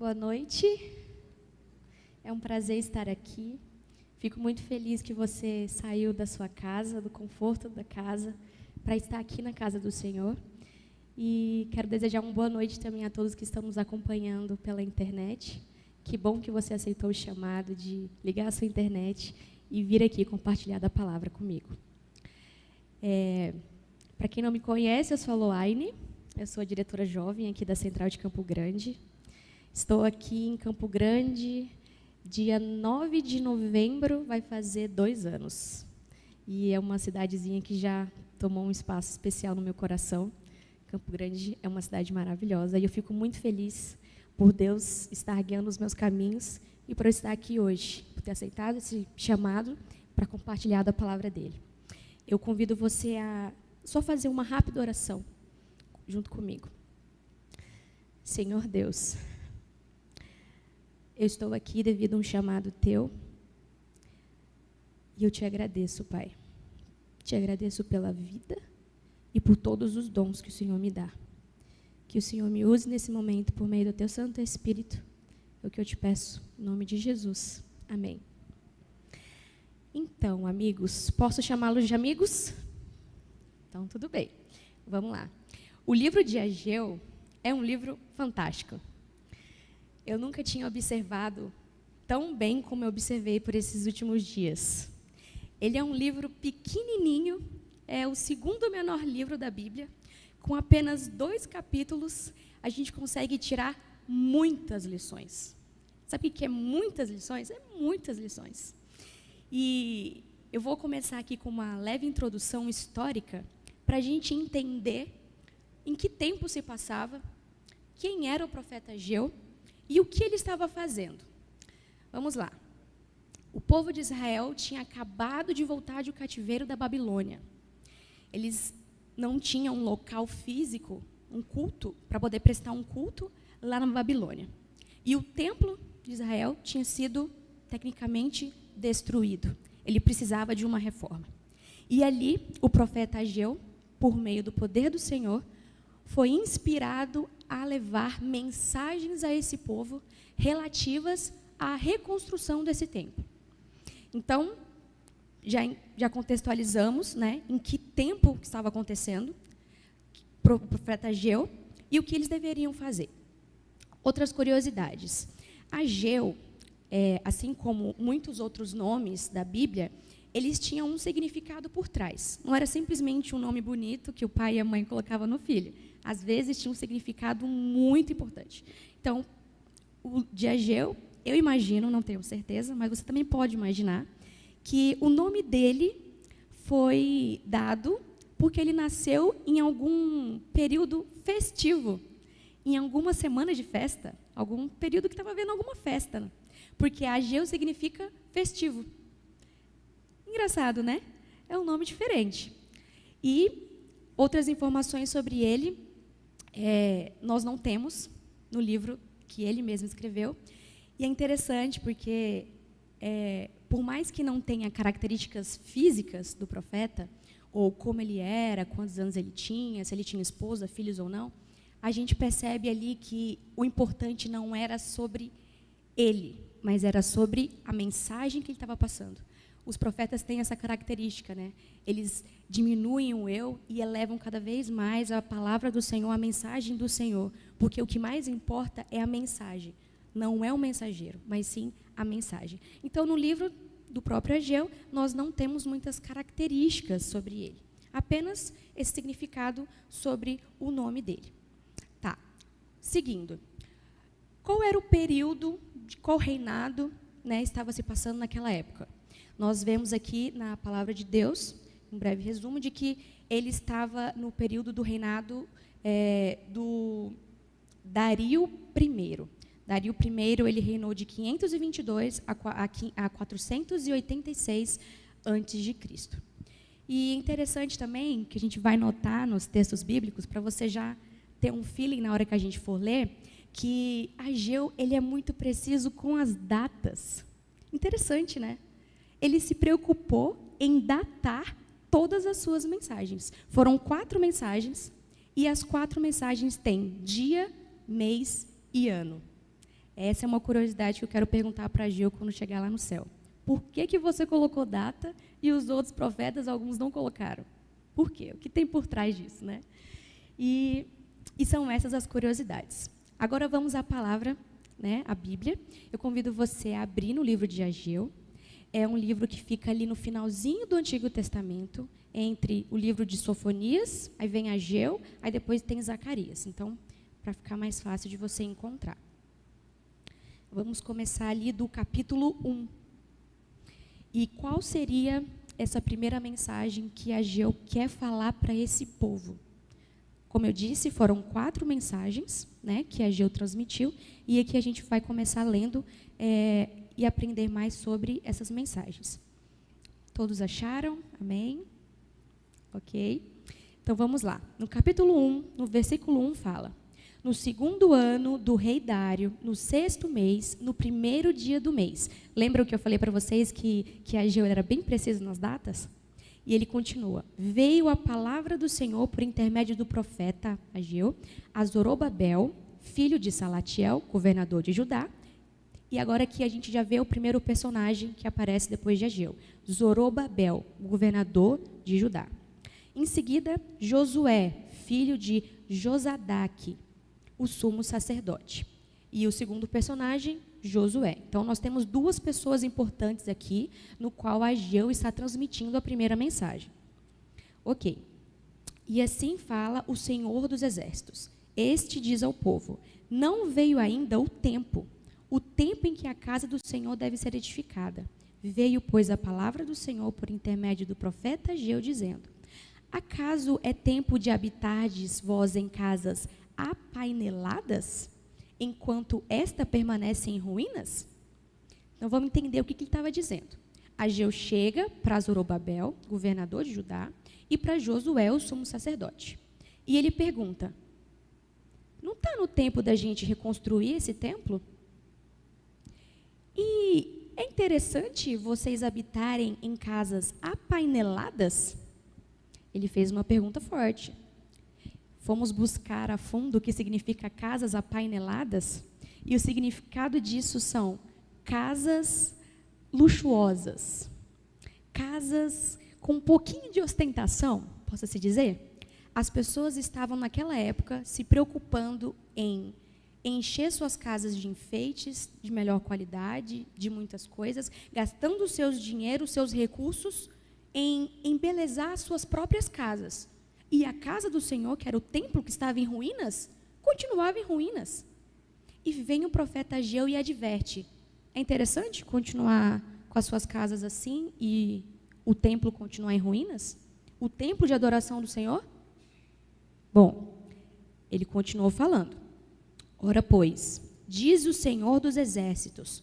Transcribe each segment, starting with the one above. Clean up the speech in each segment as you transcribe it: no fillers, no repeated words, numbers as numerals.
Boa noite. É um prazer estar aqui. Fico muito feliz que você saiu da sua casa, do conforto da casa, para estar aqui na casa do Senhor. E quero desejar uma boa noite também a todos que estão nos acompanhando pela internet. Que bom que você aceitou o chamado de ligar a sua internet e vir aqui compartilhar da palavra comigo. Para quem não me conhece, eu sou a Loaine, eu sou a diretora jovem aqui da Central de Campo Grande. Estou aqui em Campo Grande, dia 9 de novembro, vai fazer 2 anos. E é uma cidadezinha que já tomou um espaço especial no meu coração. Campo Grande é uma cidade maravilhosa e eu fico muito feliz por Deus estar guiando os meus caminhos e por eu estar aqui hoje, por ter aceitado esse chamado para compartilhar da palavra dele. Eu convido você a só fazer uma rápida oração junto comigo. Senhor Deus, eu estou aqui devido a um chamado teu e eu te agradeço, Pai. Te agradeço pela vida e por todos os dons que o Senhor me dá. Que o Senhor me use nesse momento por meio do teu Santo Espírito. É o que eu te peço, em nome de Jesus. Amém. Então, amigos, posso chamá-los de amigos? Então, tudo bem. Vamos lá. O livro de Ageu é um livro fantástico. Eu nunca tinha observado tão bem como eu observei por esses últimos dias. Ele é um livro pequenininho, é o segundo menor livro da Bíblia. Com apenas 2 capítulos, a gente consegue tirar muitas lições. Sabe o que é muitas lições? É muitas lições. E eu vou começar aqui com uma leve introdução histórica para a gente entender em que tempo se passava, quem era o profeta Ageu e o que ele estava fazendo. Vamos lá. O povo de Israel tinha acabado de voltar do cativeiro da Babilônia. Eles não tinham um local físico, um culto, para poder prestar um culto lá na Babilônia. E o templo de Israel tinha sido, tecnicamente, destruído. Ele precisava de uma reforma. E ali, o profeta Ageu, por meio do poder do Senhor, foi inspirado a levar mensagens a esse povo relativas à reconstrução desse templo. Então, já contextualizamos, né, em que tempo estava acontecendo o profeta Ageu e o que eles deveriam fazer. Outras curiosidades. Ageu, assim como muitos outros nomes da Bíblia, eles tinham um significado por trás. Não era simplesmente um nome bonito que o pai e a mãe colocavam no filho. Às vezes tinha um significado muito importante. Então, o de Ageu, eu imagino, não tenho certeza, mas você também pode imaginar, que o nome dele foi dado porque ele nasceu em algum período festivo, em alguma semana de festa, algum período que estava havendo alguma festa, porque Ageu significa festivo. Engraçado, né? É um nome diferente. E outras informações sobre ele, nós não temos no livro que ele mesmo escreveu. E é interessante porque, por mais que não tenha características físicas do profeta, ou como ele era, quantos anos ele tinha, se ele tinha esposa, filhos ou não, a gente percebe ali que o importante não era sobre ele, mas era sobre a mensagem que ele estava passando. Os profetas têm essa característica, né? Eles diminuem o eu e elevam cada vez mais a palavra do Senhor, a mensagem do Senhor, porque o que mais importa é a mensagem. Não é o mensageiro, mas sim a mensagem. Então, no livro do próprio Ageu, nós não temos muitas características sobre ele. Apenas esse significado sobre o nome dele. Tá. Seguindo. Qual era o período, qual reinado, né, estava se passando naquela época? Nós vemos aqui na palavra de Deus, um breve resumo, de que ele estava no período do reinado do Dario I. Dario I, ele reinou de 522 a 486 a.C. E é interessante também, que a gente vai notar nos textos bíblicos, para você já ter um feeling na hora que a gente for ler, que Ageu, ele é muito preciso com as datas. Interessante, né? Ele se preocupou em datar todas as suas mensagens. Foram 4 mensagens, e as 4 mensagens têm dia, mês e ano. Essa é uma curiosidade que eu quero perguntar para Gil quando chegar lá no céu. Por que você colocou data e os outros profetas, alguns não colocaram? Por quê? O que tem por trás disso, né? E são essas as curiosidades. Agora vamos à palavra, né, a Bíblia. Eu convido você a abrir no livro de Ageu. É um livro que fica ali no finalzinho do Antigo Testamento, entre o livro de Sofonias, aí vem Ageu, aí depois tem Zacarias. Então, para ficar mais fácil de você encontrar. Vamos começar ali do capítulo 1. E qual seria essa primeira mensagem que Ageu quer falar para esse povo? Como eu disse, foram 4 mensagens, né, que Ageu transmitiu, e aqui a gente vai começar lendo e aprender mais sobre essas mensagens. Todos acharam? Amém? Ok. Então, vamos lá. No capítulo 1, no versículo 1, fala: no 2º ano do rei Dário, no 6º mês, no 1º dia do mês. Lembram que eu falei para vocês que Ageu era bem preciso nas datas? E ele continua: veio a palavra do Senhor por intermédio do profeta Ageu, a Zorobabel, filho de Salatiel, governador de Judá. E agora aqui a gente já vê o primeiro personagem que aparece depois de Ageu. Zorobabel, governador de Judá. Em seguida, Josué, filho de Josadaque, o sumo sacerdote. E o segundo personagem, Josué. Então, nós temos 2 pessoas importantes aqui, no qual Ageu está transmitindo a primeira mensagem. Ok. E assim fala o Senhor dos Exércitos. Este diz ao povo: não veio ainda o tempo em que a casa do Senhor deve ser edificada. Veio, pois, a palavra do Senhor por intermédio do profeta Ageu, dizendo: acaso é tempo de habitardes vós em casas apaineladas, enquanto esta permanece em ruínas? Então, vamos entender o que ele estava dizendo. Ageu chega para Zorobabel, governador de Judá, e para Josué, o sumo sacerdote. E ele pergunta: não está no tempo da gente reconstruir esse templo? E é interessante vocês habitarem em casas apaineladas? Ele fez uma pergunta forte. Fomos buscar a fundo o que significa casas apaineladas, e o significado disso são casas luxuosas, casas com um pouquinho de ostentação, possa-se dizer. As pessoas estavam naquela época se preocupando em encher suas casas de enfeites, de melhor qualidade, de muitas coisas, gastando seus dinheiros, seus recursos em embelezar suas próprias casas. E a casa do Senhor, que era o templo que estava em ruínas, continuava em ruínas. E vem o profeta Ageu e adverte: é interessante continuar com as suas casas assim e o templo continuar em ruínas? O templo de adoração do Senhor? Bom, ele continuou falando: ora, pois, diz o Senhor dos Exércitos,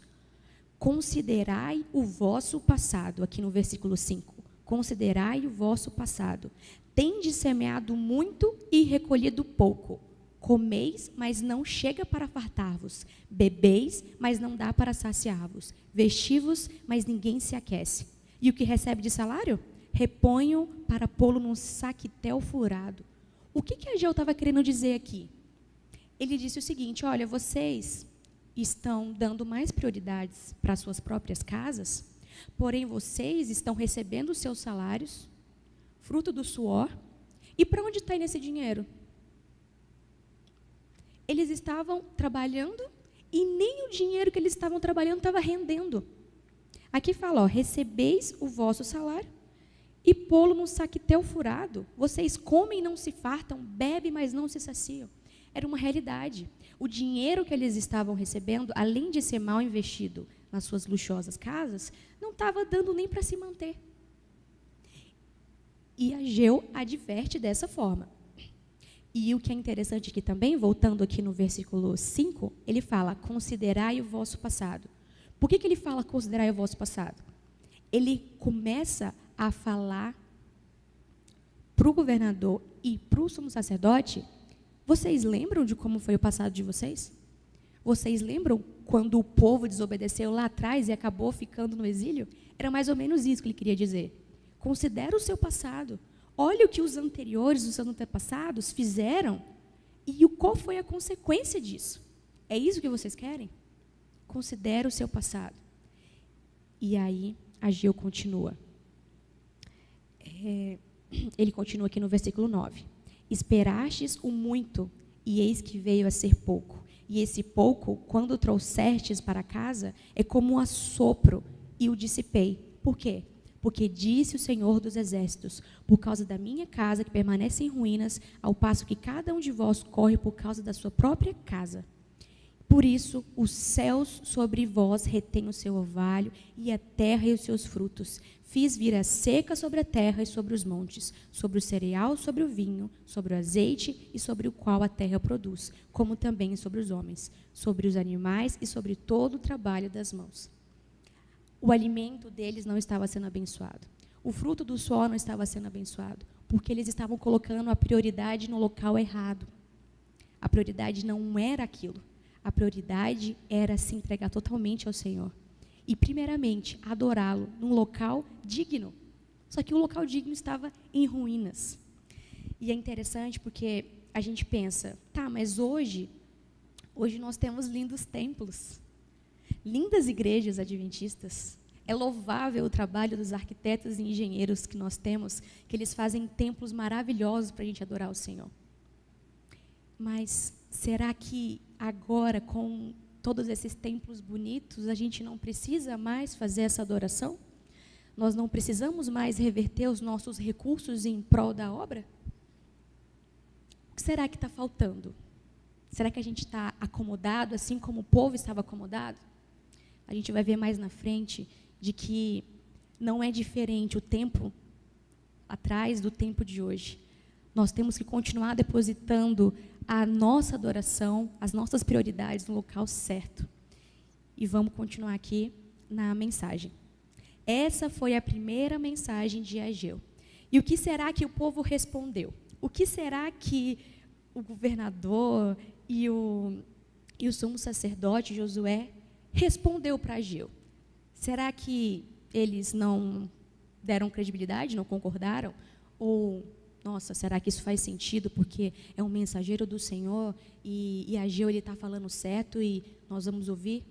considerai o vosso passado, aqui no versículo 5, considerai o vosso passado. Tendes semeado muito e recolhido pouco. Comeis, mas não chega para fartar-vos. Bebeis, mas não dá para saciar-vos. Vestivos, mas ninguém se aquece. E o que recebe de salário? Reponham para pô-lo num saquitel furado. O que Ageu estava querendo dizer aqui? Ele disse o seguinte: olha, vocês estão dando mais prioridades para as suas próprias casas, porém vocês estão recebendo os seus salários, fruto do suor, e para onde está indo esse dinheiro? Eles estavam trabalhando e nem o dinheiro que eles estavam trabalhando estava rendendo. Aqui fala, ó, recebeis o vosso salário e pô-lo num saquitel furado. Vocês comem e não se fartam, bebem, mas não se saciam. Era uma realidade. O dinheiro que eles estavam recebendo, além de ser mal investido nas suas luxuosas casas, não estava dando nem para se manter. E Ageu adverte dessa forma. E o que é interessante aqui também, voltando aqui no versículo 5, ele fala, considerai o vosso passado. Por que ele fala considerai o vosso passado? Ele começa a falar para o governador e para o sumo sacerdote: vocês lembram de como foi o passado de vocês? Vocês lembram quando o povo desobedeceu lá atrás e acabou ficando no exílio? Era mais ou menos isso que ele queria dizer. Considera o seu passado. Olha o que os anteriores, os seus antepassados fizeram e qual foi a consequência disso. É isso que vocês querem? Considera o seu passado. E aí, Ageu continua. Ele continua aqui no versículo 9. Esperastes o muito, e eis que veio a ser pouco. E esse pouco, quando trouxestes para casa, é como um assopro, e o dissipei. Por quê? Porque disse o Senhor dos Exércitos, por causa da minha casa que permanece em ruínas, ao passo que cada um de vós corre por causa da sua própria casa. Por isso, os céus sobre vós retêm o seu orvalho, e a terra e os seus frutos. Fiz vir a seca sobre a terra e sobre os montes, sobre o cereal, sobre o vinho, sobre o azeite e sobre o qual a terra produz, como também sobre os homens, sobre os animais e sobre todo o trabalho das mãos. O alimento deles não estava sendo abençoado. O fruto do suor não estava sendo abençoado, porque eles estavam colocando a prioridade no local errado. A prioridade não era aquilo. A prioridade era se entregar totalmente ao Senhor. E, primeiramente, adorá-lo num local digno. Só que o local digno estava em ruínas. E é interessante porque a gente pensa, tá, mas hoje nós temos lindos templos, lindas igrejas adventistas. É louvável o trabalho dos arquitetos e engenheiros que nós temos, que eles fazem templos maravilhosos para a gente adorar o Senhor. Mas será que agora, com todos esses templos bonitos, a gente não precisa mais fazer essa adoração? Nós não precisamos mais reverter os nossos recursos em prol da obra? O que será que está faltando? Será que a gente está acomodado, assim como o povo estava acomodado? A gente vai ver mais na frente de que não é diferente o tempo atrás do tempo de hoje. Nós temos que continuar depositando a nossa adoração, as nossas prioridades no local certo. E vamos continuar aqui na mensagem. Essa foi a primeira mensagem de Ageu. E o que será que o povo respondeu? O que será que o governador e o sumo sacerdote Josué respondeu para Ageu? Será que eles não deram credibilidade, não concordaram? Ou, nossa, será que isso faz sentido porque é um mensageiro do Senhor e Ageu está falando certo e nós vamos ouvir?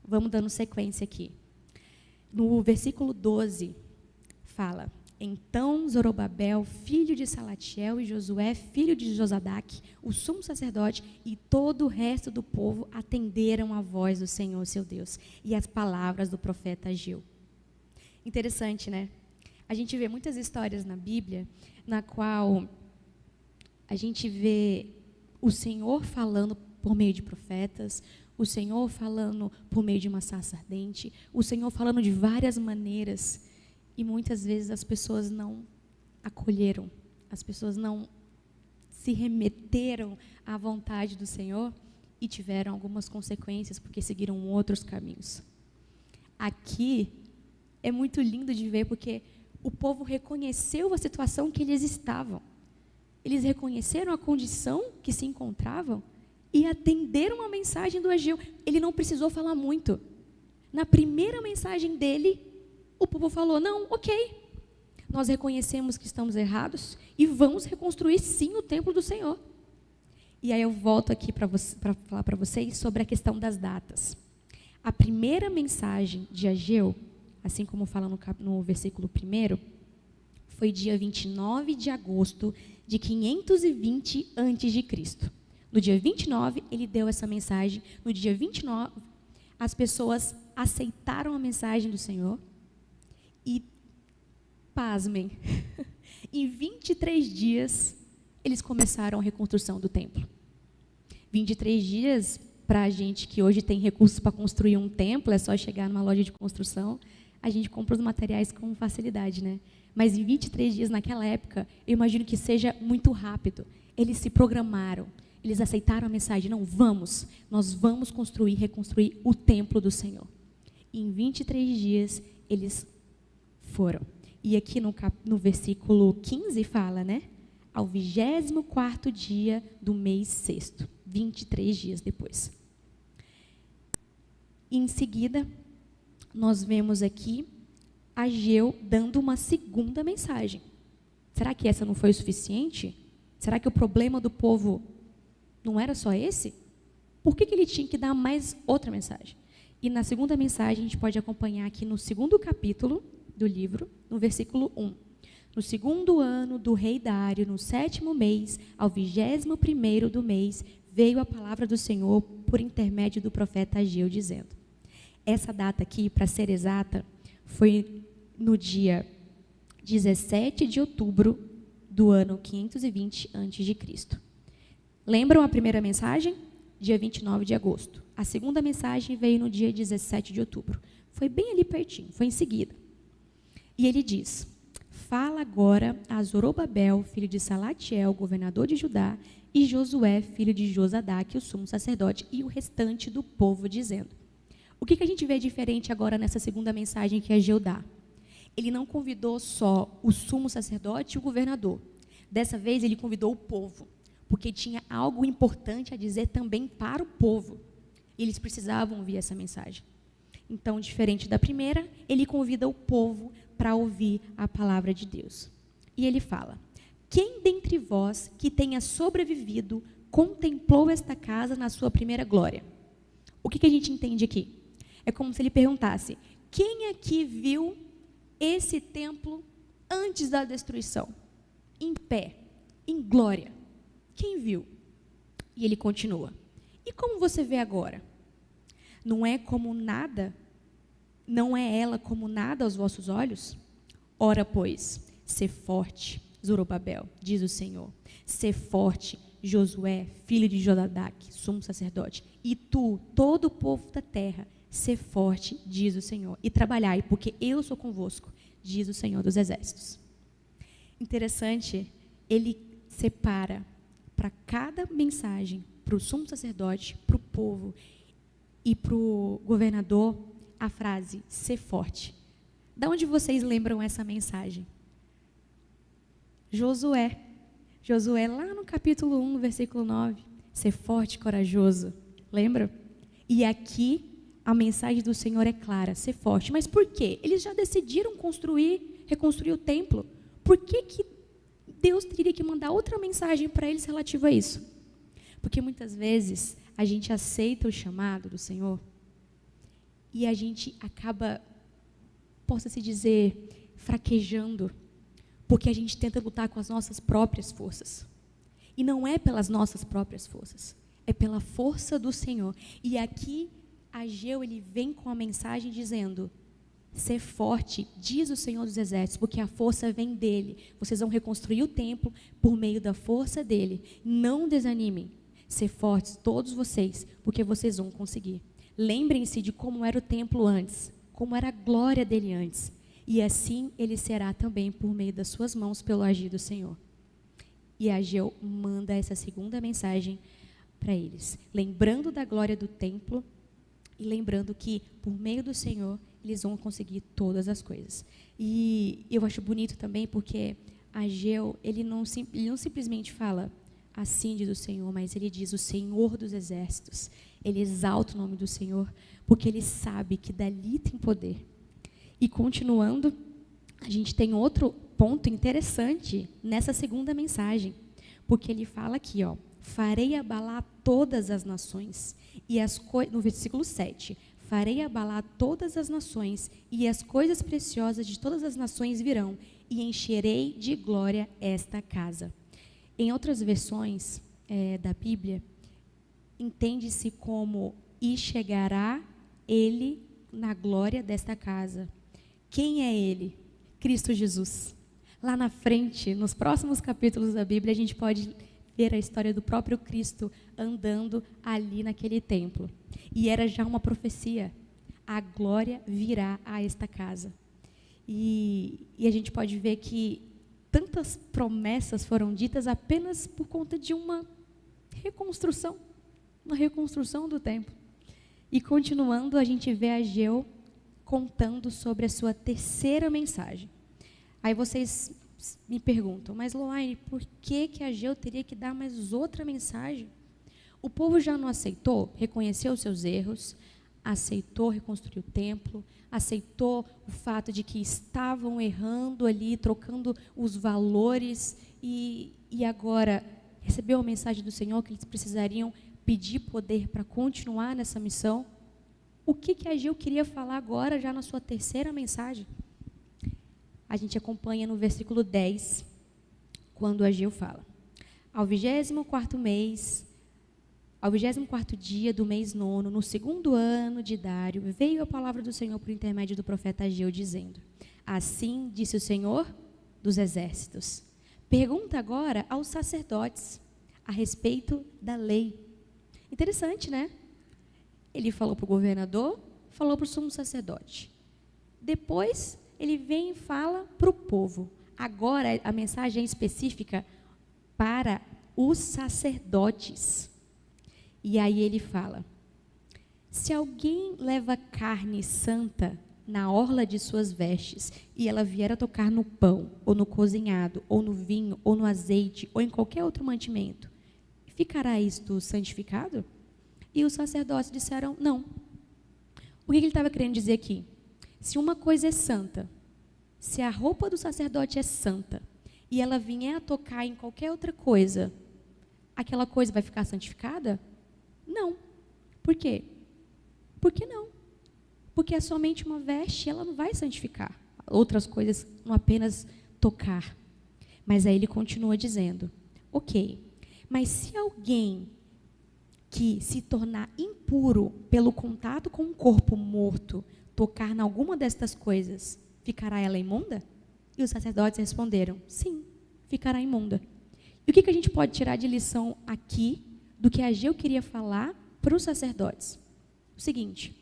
Vamos dando sequência aqui. No versículo 12, fala: Então Zorobabel, filho de Salatiel, e Josué, filho de Josadaque, o sumo sacerdote, e todo o resto do povo atenderam a voz do Senhor, seu Deus, e as palavras do profeta Ageu. Interessante, né? A gente vê muitas histórias na Bíblia, na qual a gente vê o Senhor falando por meio de profetas, o Senhor falando por meio de uma sarça ardente, o Senhor falando de várias maneiras, e muitas vezes as pessoas não acolheram, as pessoas não se remeteram à vontade do Senhor e tiveram algumas consequências porque seguiram outros caminhos. Aqui é muito lindo de ver porque o povo reconheceu a situação que eles estavam. Eles reconheceram a condição que se encontravam e atenderam a mensagem do Ageu. Ele não precisou falar muito. Na primeira mensagem dele, o povo falou: não, ok, nós reconhecemos que estamos errados e vamos reconstruir sim o templo do Senhor. E aí eu volto aqui para falar para vocês sobre a questão das datas. A primeira mensagem de Ageu, assim como fala no versículo 1, foi dia 29 de agosto de 520 a.C. No dia 29, ele deu essa mensagem. No dia 29, as pessoas aceitaram a mensagem do Senhor. E, pasmem, em 23 dias, eles começaram a reconstrução do templo. 23 dias, para a gente que hoje tem recursos para construir um templo, é só chegar numa loja de construção, a gente compra os materiais com facilidade, né? Mas em 23 dias, naquela época, eu imagino que seja muito rápido. Eles se programaram, eles aceitaram a mensagem: não, nós vamos construir, reconstruir o templo do Senhor. E em 23 dias, eles foram. E aqui no versículo 15 fala, né? Ao 24º dia do mês 6º, 23 dias depois. E em seguida, nós vemos aqui Ageu dando uma segunda mensagem. Será que essa não foi o suficiente? Será que o problema do povo não era só esse? por que ele tinha que dar mais outra mensagem? E na segunda mensagem, a gente pode acompanhar aqui no segundo capítulo do livro, no versículo 1. No segundo ano do rei Dário, no 7º mês, ao 21º do mês, veio a palavra do Senhor por intermédio do profeta Ageu, dizendo. Essa data aqui, para ser exata, foi no dia 17 de outubro do ano 520 a.C. Lembram a primeira mensagem? Dia 29 de agosto. A segunda mensagem veio no dia 17 de outubro. Foi bem ali pertinho, foi em seguida. E ele diz, fala agora a Zorobabel, filho de Salatiel, governador de Judá, e Josué, filho de Josadaque, o sumo sacerdote, e o restante do povo, dizendo. O que a gente vê diferente agora nessa segunda mensagem que Ageu dá? Ele não convidou só o sumo sacerdote e o governador. Dessa vez, ele convidou o povo, porque tinha algo importante a dizer também para o povo. Eles precisavam ouvir essa mensagem. Então, diferente da primeira, ele convida o povo para ouvir a palavra de Deus. E ele fala, quem dentre vós que tenha sobrevivido contemplou esta casa na sua primeira glória? O que a gente entende aqui? É como se ele perguntasse, quem aqui viu esse templo antes da destruição? Em pé, em glória. Quem viu? E ele continua. E como você vê agora? Não é como nada? Não é ela como nada aos vossos olhos? Ora, pois, sê forte, Zorobabel, diz o Senhor. Sê forte, Josué, filho de Josadaque, sumo sacerdote. E tu, todo o povo da terra, sê forte, diz o Senhor. E trabalhai, porque eu sou convosco, diz o Senhor dos exércitos. Interessante, ele separa para cada mensagem, para o sumo sacerdote, para o povo e para o governador, a frase, ser forte. De onde vocês lembram essa mensagem? Josué. Josué, lá no capítulo 1, no versículo 9. Ser forte e corajoso. Lembra? E aqui, a mensagem do Senhor é clara, ser forte. Mas por quê? Eles já decidiram reconstruir o templo. Por que Deus teria que mandar outra mensagem para eles relativa a isso? Porque muitas vezes a gente aceita o chamado do Senhor e a gente acaba, possa-se dizer, fraquejando, porque a gente tenta lutar com as nossas próprias forças. E não é pelas nossas próprias forças, é pela força do Senhor. E aqui, Ageu, ele vem com a mensagem dizendo, ser forte, diz o Senhor dos exércitos, porque a força vem dele. Vocês vão reconstruir o templo por meio da força dele. Não desanimem. Ser fortes, todos vocês, porque vocês vão conseguir. Lembrem-se de como era o templo antes, como era a glória dele antes. E assim ele será também por meio das suas mãos pelo agir do Senhor. E Ageu manda essa segunda mensagem para eles, lembrando da glória do templo e lembrando que por meio do Senhor eles vão conseguir todas as coisas. E eu acho bonito também porque Ageu, ele não simplesmente fala assim diz o Senhor, mas ele diz o Senhor dos exércitos. Ele exalta o nome do Senhor, porque ele sabe que dali tem poder. E continuando, a gente tem outro ponto interessante nessa segunda mensagem, porque ele fala aqui, ó, farei abalar todas as nações, e no versículo 7, farei abalar todas as nações, e as coisas preciosas de todas as nações virão, e encherei de glória esta casa. Em outras versões da Bíblia, entende-se como, e chegará ele na glória desta casa. Quem é ele? Cristo Jesus. Lá na frente, nos próximos capítulos da Bíblia, a gente pode ver a história do próprio Cristo andando ali naquele templo. E era já uma profecia. A glória virá a esta casa. E a gente pode ver que tantas promessas foram ditas apenas por conta de uma reconstrução do templo. E continuando, a gente vê Ageu contando sobre a sua terceira mensagem. Aí vocês me perguntam, mas Loaine, por que Ageu teria que dar mais outra mensagem? O povo já não aceitou, reconheceu os seus erros, aceitou reconstruir o templo, aceitou o fato de que estavam errando ali, trocando os valores, e agora recebeu a mensagem do Senhor que eles precisariam pedir poder para continuar nessa missão. O que Ageu queria falar agora, já na sua terceira mensagem? A gente acompanha no versículo 10, quando Ageu fala: ao 24º mês, ao 24º dia do mês 9, no 2º ano de Dário, veio a palavra do Senhor por intermédio do profeta Ageu, dizendo: assim disse o Senhor dos exércitos. Pergunta agora aos sacerdotes a respeito da lei. Interessante, né? Ele falou para o governador, falou para o sumo sacerdote. Depois, ele vem e fala para o povo. Agora, a mensagem é específica para os sacerdotes. E aí ele fala: se alguém leva carne santa na orla de suas vestes, e ela vier a tocar no pão, ou no cozinhado, ou no vinho, ou no azeite, ou em qualquer outro mantimento, ficará isto santificado? E os sacerdotes disseram não. O que ele estava querendo dizer aqui? Se uma coisa é santa, se a roupa do sacerdote é santa, e ela vier a tocar em qualquer outra coisa, aquela coisa vai ficar santificada? Não. Por quê? Por que não? Porque é somente uma veste, ela não vai santificar. Outras coisas, não apenas tocar. Mas aí ele continua dizendo: ok, mas se alguém que se tornar impuro pelo contato com um corpo morto, tocar em alguma destas coisas, ficará ela imunda? E os sacerdotes responderam: sim, ficará imunda. E o que a gente pode tirar de lição aqui, do que Ageu queria falar para os sacerdotes? O seguinte: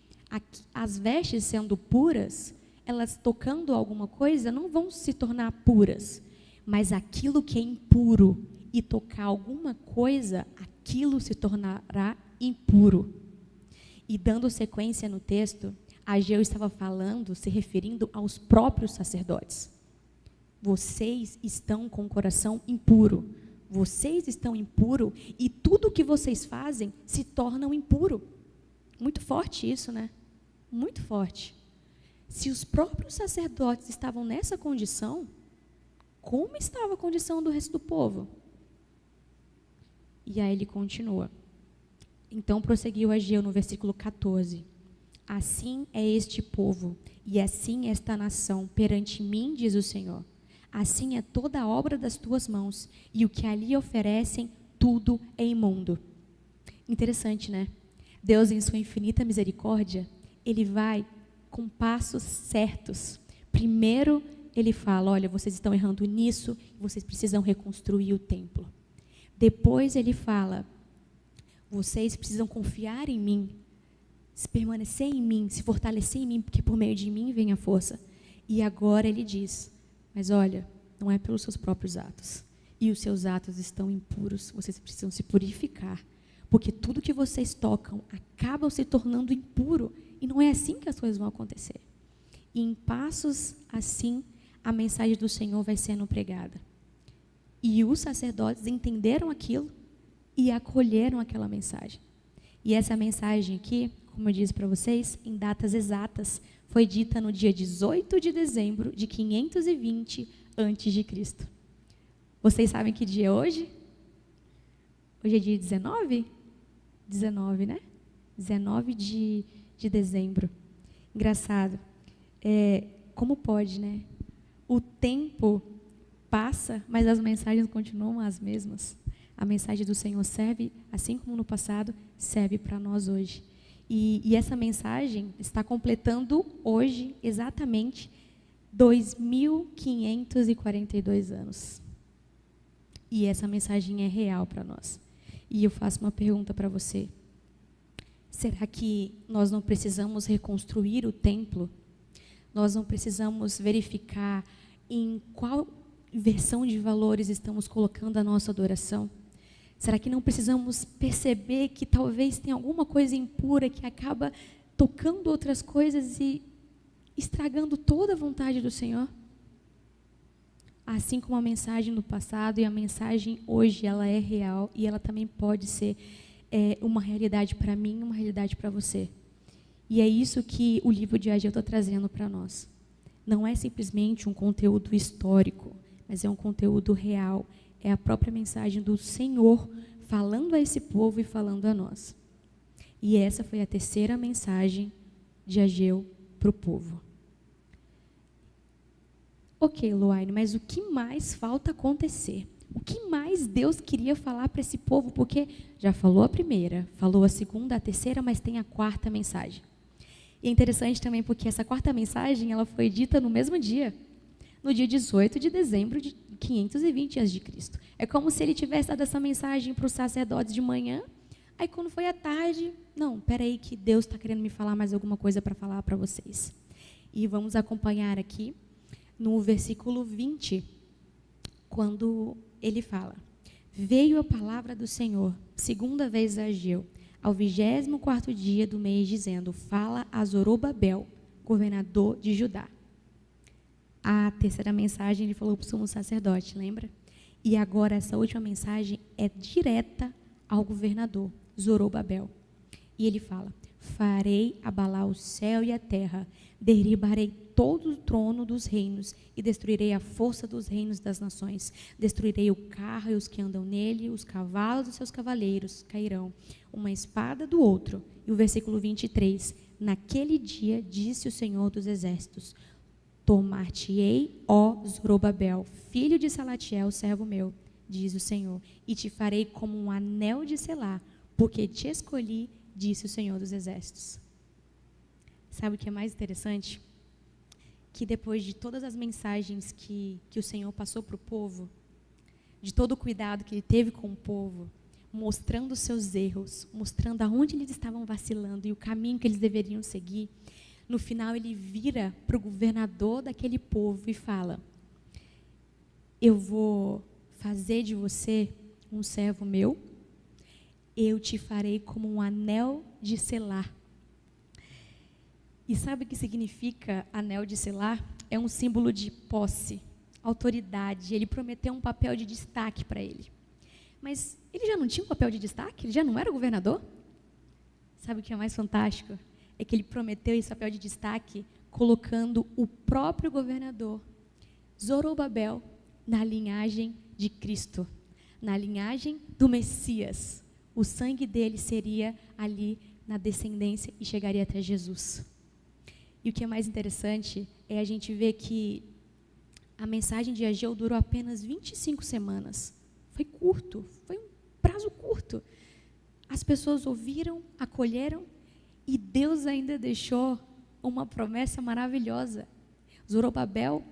as vestes sendo puras, elas tocando alguma coisa, não vão se tornar puras. Mas aquilo que é impuro e tocar alguma coisa, aquilo se tornará impuro. E dando sequência no texto, Ageu estava falando, se referindo aos próprios sacerdotes. Vocês estão com o coração impuro. Vocês estão impuros e tudo o que vocês fazem se torna impuro. Muito forte isso, né? Muito forte. Se os próprios sacerdotes estavam nessa condição, como estava a condição do resto do povo? E aí ele continua. Então prosseguiu Ageu no versículo 14. Assim é este povo, e assim é esta nação perante mim, diz o Senhor. Assim é toda a obra das tuas mãos, e o que ali oferecem, tudo é imundo. Interessante, né? Deus, em sua infinita misericórdia, ele vai com passos certos. Primeiro, ele fala: olha, vocês estão errando nisso, vocês precisam reconstruir o templo. Depois ele fala: vocês precisam confiar em mim, se permanecer em mim, se fortalecer em mim, porque por meio de mim vem a força. E agora ele diz: mas olha, não é pelos seus próprios atos. E os seus atos estão impuros, vocês precisam se purificar. Porque tudo que vocês tocam acaba se tornando impuro. E não é assim que as coisas vão acontecer. E em passos assim, a mensagem do Senhor vai sendo pregada. E os sacerdotes entenderam aquilo e acolheram aquela mensagem. E essa mensagem aqui, como eu disse para vocês, em datas exatas, foi dita no dia 18 de dezembro de 520 a.C. Vocês sabem que dia é hoje? Hoje é dia 19? 19, né? 19 de dezembro. Engraçado. Como pode, né? O tempo passa, mas as mensagens continuam as mesmas. A mensagem do Senhor serve, assim como no passado, serve para nós hoje. E essa mensagem está completando hoje, exatamente, 2.542 anos. E essa mensagem é real para nós. E eu faço uma pergunta para você. Será que nós não precisamos reconstruir o templo? Nós não precisamos verificar em qual versão de valores estamos colocando a nossa adoração? Será que não precisamos perceber que talvez tenha alguma coisa impura que acaba tocando outras coisas e estragando toda a vontade do Senhor? Assim como a mensagem do passado e a mensagem hoje, ela é real e ela também pode ser uma realidade para mim e uma realidade para você. E é isso que o livro de Ageu está trazendo para nós. Não é simplesmente um conteúdo histórico, mas é um conteúdo real. É a própria mensagem do Senhor falando a esse povo e falando a nós. E essa foi a terceira mensagem de Ageu para o povo. Ok, Luane, mas o que mais falta acontecer? O que mais Deus queria falar para esse povo? Porque já falou a primeira, falou a segunda, a terceira, mas tem a quarta mensagem. E é interessante também porque essa quarta mensagem ela foi dita no mesmo dia, no dia 18 de dezembro de 520 a.C. É como se ele tivesse dado essa mensagem para os sacerdotes de manhã, aí quando foi à tarde, não, peraí que Deus está querendo me falar mais alguma coisa para falar para vocês. E vamos acompanhar aqui no versículo 20, quando ele fala: veio a palavra do Senhor, segunda vez a Ageu, ao 24º dia do mês, dizendo: fala a Zorobabel, governador de Judá. A terceira mensagem ele falou para o sumo sacerdote, lembra? E agora essa última mensagem é direta ao governador, Zorobabel. E ele fala: farei abalar o céu e a terra, derribarei todo o trono dos reinos e destruirei a força dos reinos das nações. Destruirei o carro e os que andam nele, os cavalos dos seus cavaleiros cairão, uma espada do outro. E o versículo 23, naquele dia, disse o Senhor dos Exércitos: tomar-te-ei, ó Zorobabel, filho de Salatiel, servo meu, diz o Senhor, e te farei como um anel de selar, porque te escolhi, disse o Senhor dos Exércitos. Sabe o que é mais interessante? Que depois de todas as mensagens que o Senhor passou para o povo, de todo o cuidado que ele teve com o povo, mostrando os seus erros, mostrando aonde eles estavam vacilando e o caminho que eles deveriam seguir, no final ele vira para o governador daquele povo e fala: eu vou fazer de você um servo meu, eu te farei como um anel de selar. E sabe o que significa anel de selar? É um símbolo de posse, autoridade. Ele prometeu um papel de destaque para ele. Mas ele já não tinha um papel de destaque? Ele já não era governador? Sabe o que é mais fantástico? É que ele prometeu esse papel de destaque colocando o próprio governador, Zorobabel, na linhagem de Cristo, na linhagem do Messias. O sangue dele seria ali na descendência e chegaria até Jesus. E o que é mais interessante é a gente ver que a mensagem de Ageu durou apenas 25 semanas. Foi curto, foi um prazo curto. As pessoas ouviram, acolheram, e Deus ainda deixou uma promessa maravilhosa. Zorobabel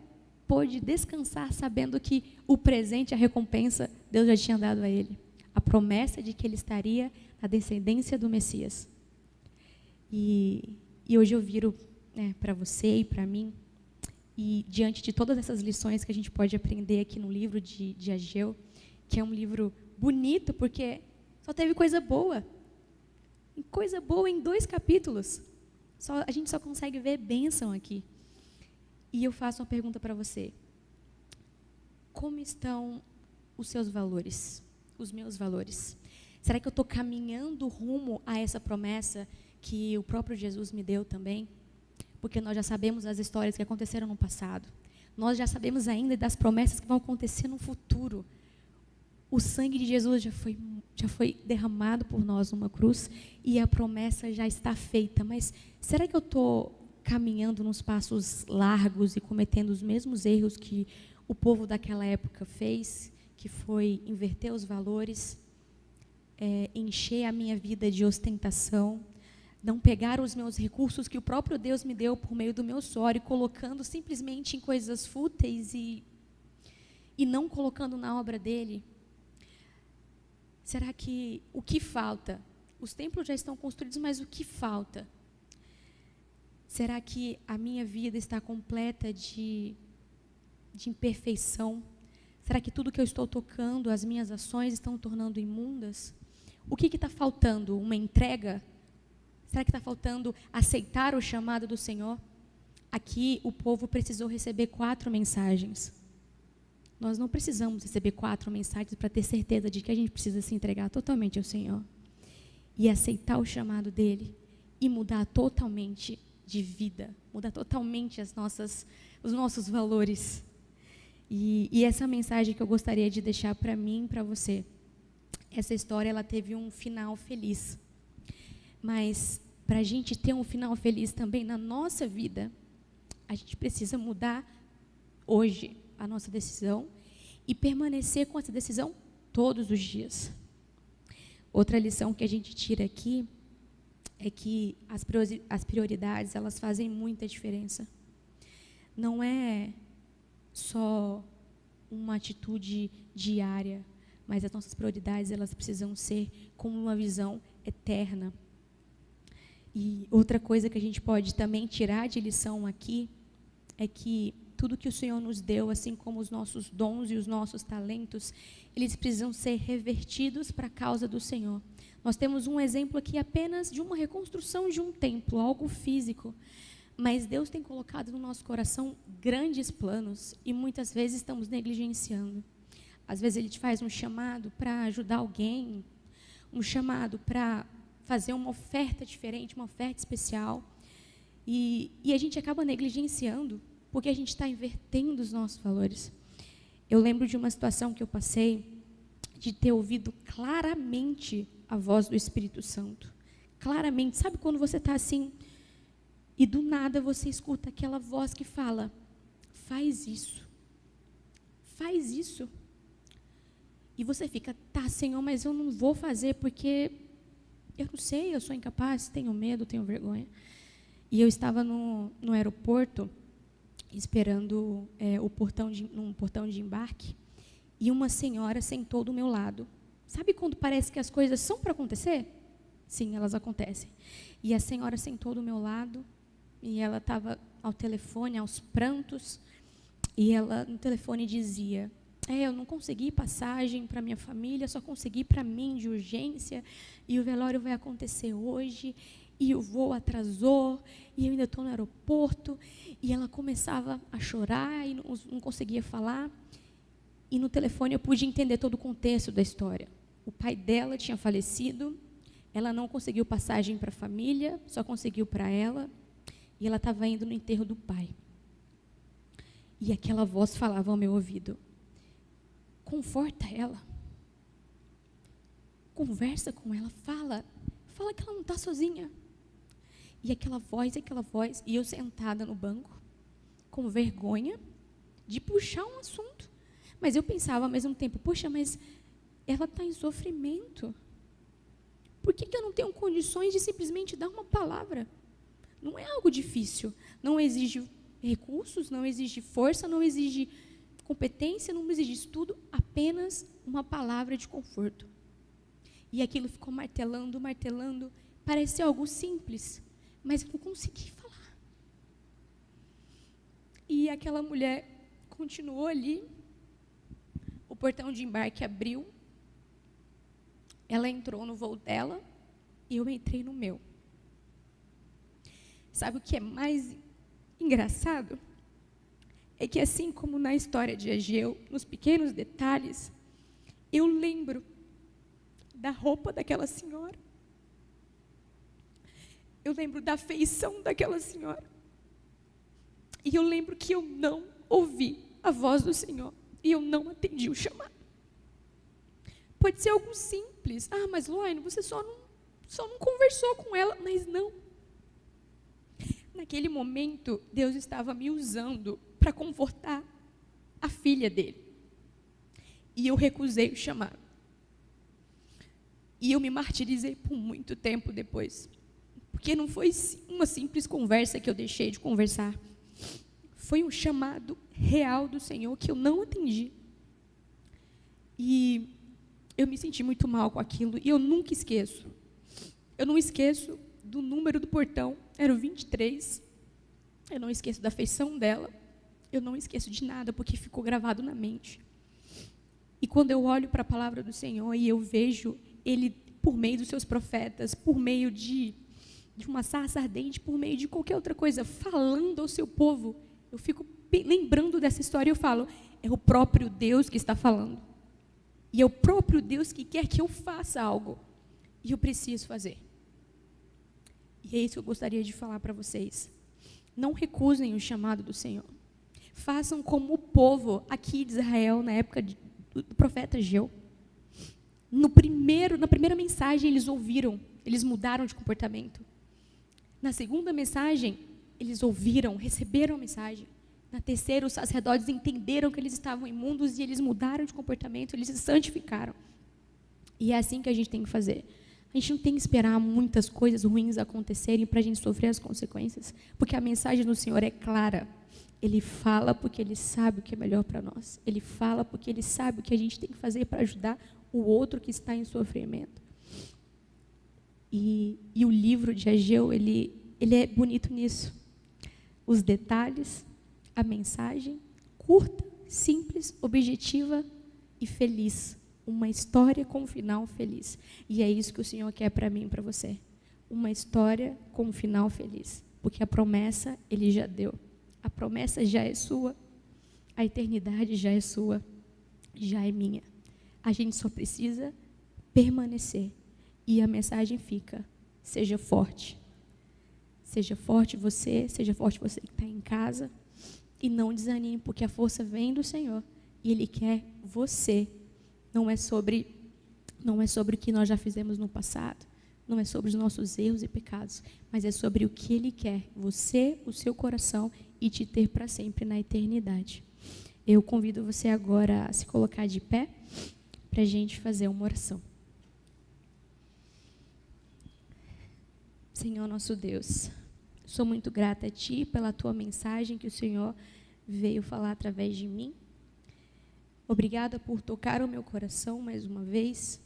pôde descansar sabendo que o presente, a recompensa, Deus já tinha dado a ele. A promessa de que ele estaria na descendência do Messias. E hoje eu viro para você e para mim, e diante de todas essas lições que a gente pode aprender aqui no livro de Ageu, que é um livro bonito, porque só teve coisa boa. E coisa boa em 2 capítulos. A gente só consegue ver bênção aqui. E eu faço uma pergunta para você. Como estão os seus valores? Os meus valores? Será que eu estou caminhando rumo a essa promessa que o próprio Jesus me deu também? Porque nós já sabemos as histórias que aconteceram no passado. Nós já sabemos ainda das promessas que vão acontecer no futuro. O sangue de Jesus já foi derramado por nós numa cruz e a promessa já está feita. Mas será que eu estou caminhando nos passos largos e cometendo os mesmos erros que o povo daquela época fez, que foi inverter os valores, encher a minha vida de ostentação, não pegar os meus recursos que o próprio Deus me deu por meio do meu suor e colocando simplesmente em coisas fúteis e não colocando na obra dele? Será que o que falta? Os templos já estão construídos, mas o que falta? Será que a minha vida está completa de imperfeição? Será que tudo que eu estou tocando, as minhas ações estão tornando imundas? O que está faltando? Uma entrega? Será que está faltando aceitar o chamado do Senhor? Aqui o povo precisou receber 4 mensagens. Nós não precisamos receber 4 mensagens para ter certeza de que a gente precisa se entregar totalmente ao Senhor. E aceitar o chamado dEle. E mudar totalmente de vida. Mudar totalmente os nossos valores. E essa mensagem que eu gostaria de deixar para mim e para você essa história ela teve um final feliz. Mas para a gente ter um final feliz também na nossa vida, a gente precisa mudar hoje a nossa decisão e permanecer com essa decisão todos os dias. Outra lição que a gente tira aqui é que as prioridades, elas fazem muita diferença. Não é só uma atitude diária, mas as nossas prioridades, elas precisam ser com uma visão eterna. E outra coisa que a gente pode também tirar de lição aqui é que tudo que o Senhor nos deu, assim como os nossos dons e os nossos talentos, eles precisam ser revertidos para a causa do Senhor. Nós temos um exemplo aqui apenas de uma reconstrução de um templo, algo físico. Mas Deus tem colocado no nosso coração grandes planos e muitas vezes estamos negligenciando. Às vezes Ele te faz um chamado para ajudar alguém, um chamado para fazer uma oferta diferente, uma oferta especial. E a gente acaba negligenciando, porque a gente está invertendo os nossos valores. Eu lembro de uma situação que eu passei, de ter ouvido claramente a voz do Espírito Santo. Claramente, sabe quando você está assim, e do nada você escuta aquela voz que fala, faz isso. Faz isso. E você fica, tá, Senhor, mas eu não vou fazer porque eu não sei, eu sou incapaz, tenho medo, tenho vergonha. E eu estava no aeroporto, esperando num portão de embarque, e uma senhora sentou do meu lado. Sabe quando parece que as coisas são para acontecer? Sim, elas acontecem. E a senhora sentou do meu lado, e ela estava ao telefone, aos prantos, e ela no telefone dizia, eu não consegui passagem para minha família, só consegui para mim de urgência, e o velório vai acontecer hoje, e o voo atrasou, e eu ainda estou no aeroporto, e ela começava a chorar, e não conseguia falar, e no telefone eu pude entender todo o contexto da história. O pai dela tinha falecido, ela não conseguiu passagem para a família, só conseguiu para ela, e ela estava indo no enterro do pai. E aquela voz falava ao meu ouvido, conforta ela, conversa com ela, fala que ela não está sozinha. E aquela voz, e eu sentada no banco, com vergonha de puxar um assunto. Mas eu pensava ao mesmo tempo, poxa, mas ela está em sofrimento. Por que eu não tenho condições de simplesmente dar uma palavra? Não é algo difícil, não exige recursos, não exige força, não exige competência, não exige estudo, apenas uma palavra de conforto. E aquilo ficou martelando, pareceu algo simples, mas eu não consegui falar. E aquela mulher continuou ali, o portão de embarque abriu, ela entrou no voo dela e eu entrei no meu. Sabe o que é mais engraçado? É que assim como na história de Ageu, nos pequenos detalhes, eu lembro da roupa daquela senhora. Eu lembro da feição daquela senhora. E eu lembro que eu não ouvi a voz do Senhor. E eu não atendi o chamado. Pode ser algo simples. Mas Loine, você só não conversou com ela. Mas não. Naquele momento, Deus estava me usando para confortar a filha dele. E eu recusei o chamado. E eu me martirizei por muito tempo depois. Porque não foi uma simples conversa que eu deixei de conversar. Foi um chamado real do Senhor que eu não atendi. E eu me senti muito mal com aquilo. E eu nunca esqueço. Eu não esqueço do número do portão. Era o 23. Eu não esqueço da feição dela. Eu não esqueço de nada, porque ficou gravado na mente. E quando eu olho para a palavra do Senhor e eu vejo Ele, por meio dos seus profetas, por meio de uma sarça ardente, por meio de qualquer outra coisa, falando ao seu povo, eu fico lembrando dessa história e eu falo, é o próprio Deus que está falando. E é o próprio Deus que quer que eu faça algo. E eu preciso fazer. E é isso que eu gostaria de falar para vocês. Não recusem o chamado do Senhor. Façam como o povo aqui de Israel, na época do profeta Ageu. Na primeira mensagem, eles ouviram, eles mudaram de comportamento. Na segunda mensagem, eles ouviram, receberam a mensagem. Na terceira, os sacerdotes entenderam que eles estavam imundos e eles mudaram de comportamento, eles se santificaram. E é assim que a gente tem que fazer. A gente não tem que esperar muitas coisas ruins acontecerem para a gente sofrer as consequências, porque a mensagem do Senhor é clara. Ele fala porque Ele sabe o que é melhor para nós. Ele fala porque Ele sabe o que a gente tem que fazer para ajudar o outro que está em sofrimento. E o livro de Ageu, ele é bonito nisso. Os detalhes, a mensagem, curta, simples, objetiva e feliz. Uma história com um final feliz. E é isso que o Senhor quer para mim e para você. Uma história com um final feliz. Porque a promessa Ele já deu. A promessa já é sua. A eternidade já é sua. Já é minha. A gente só precisa permanecer. E a mensagem fica: seja forte. Seja forte você que está em casa. E não desanime, porque a força vem do Senhor. E Ele quer você. Não é sobre o que nós já fizemos no passado. Não é sobre os nossos erros e pecados. Mas é sobre o que Ele quer. Você, o seu coração e te ter para sempre na eternidade. Eu convido você agora a se colocar de pé para a gente fazer uma oração. Senhor nosso Deus, sou muito grata a Ti pela Tua mensagem que o Senhor veio falar através de mim. Obrigada por tocar o meu coração mais uma vez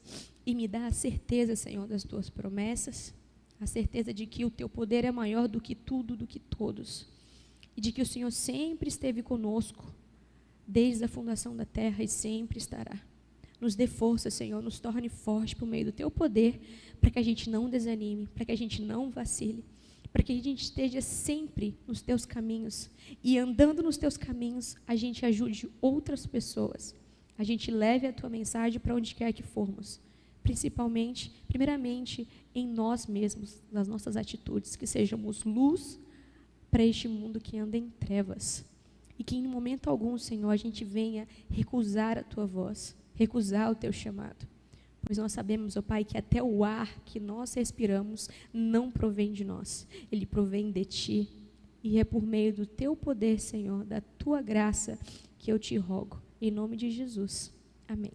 e me dar a certeza, Senhor, das Tuas promessas, a certeza de que o Teu poder é maior do que tudo, do que todos, e de que o Senhor sempre esteve conosco, desde a fundação da terra e sempre estará. Nos dê força, Senhor, nos torne forte por meio do Teu poder, para que a gente não desanime, para que a gente não vacile, para que a gente esteja sempre nos Teus caminhos, e andando nos Teus caminhos, a gente ajude outras pessoas, a gente leve a Tua mensagem para onde quer que formos, primeiramente, em nós mesmos, nas nossas atitudes, que sejamos luz para este mundo que anda em trevas, e que em momento algum, Senhor, a gente venha recusar a Tua voz, recusar o Teu chamado. Pois nós sabemos, ó Pai, que até o ar que nós respiramos não provém de nós. Ele provém de Ti. E é por meio do Teu poder, Senhor, da Tua graça, que eu te rogo. Em nome de Jesus. Amém.